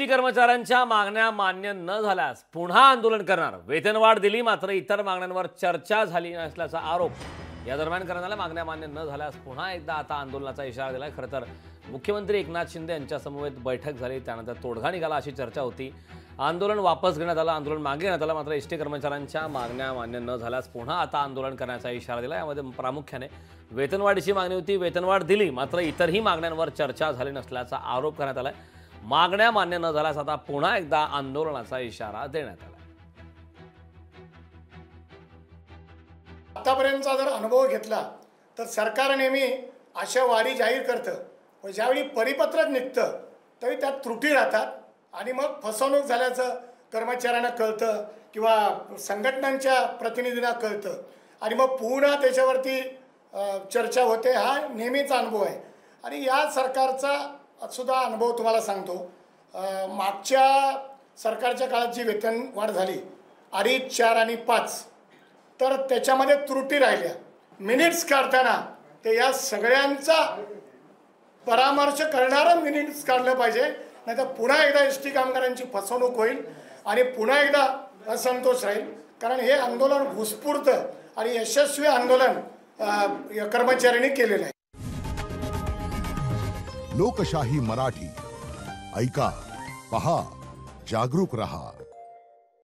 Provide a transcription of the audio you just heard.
ST कर्मचाऱ्यांच्या मागण्या मान्य न झाल्यास पुन्हा आंदोलन करणार। वेतनवाढ दिली मात्र इतर मागण्यांवर चर्चा झाली नसल्याचा आरोप या दरम्यान करण्यात आला। मागण्या मान्य न झाल्यास पुन्हा एकदा आता आंदोलनाचा इशारा दिलाय। खरं तर मुख्यमंत्री एकनाथ शिंदे यांच्या समवेत बैठक झाली, त्यानंतर तोडगा निघाला अशी चर्चा होती। आंदोलन वापस घेण्यात आलं, आंदोलन मागे घेण्यात आलं, मात्र एसटी कर्मचाऱ्यांच्या मागण्या मान्य न झाल्यास पुन्हा आता आंदोलन करण्याचा इशारा दिला। यामध्ये प्रामुख्याने वेतनवाढीची मागणी होती, वेतनवाढ दिली मात्र इतरही मागण्यांवर चर्चा झाली नसल्याचा आरोप करण्यात आलाय। मागण्या मान्य न झाल्यास आता पुन्हा एकदा आंदोलनाचा इशारा देण्यात आला। आतापर्यंतचा जर अनुभव घेतला तर सरकार नेहमी अशा वाढी जाहीर करतं व ज्यावेळी परिपत्रक निघतं त्यावेळी त्यात त्रुटी राहतात आणि मग फसवणूक झाल्याचं कर्मचाऱ्यांना कळतं किंवा संघटनांच्या प्रतिनिधींना कळतं आणि मग पुन्हा त्याच्यावरती चर्चा होते। हा नेहमीचा अनुभव आहे आणि या सरकारचा सुद्धा अनुभव तुम्हाला सांगतो। मागच्या सरकारच्या काळात जी वेतन वाढ झाली 2.5, 4 आणि 5 तर त्याच्यामध्ये त्रुटी राहिल्या। मिनिट्स काढताना ते या सगळ्यांचा परामर्श करणारं मिनिट्स काढलं पाहिजे, नाहीतर पुन्हा एकदा एसटी कामगारांची फसवणूक होईल आणि पुन्हा एकदा असंतोष राहील। कारण हे आंदोलन उत्स्फूर्त आणि यशस्वी आंदोलन कर्मचाऱ्यांनी केलेलं आहे। लोकशाही मराठी ऐका, पहा, जागरूक रहा।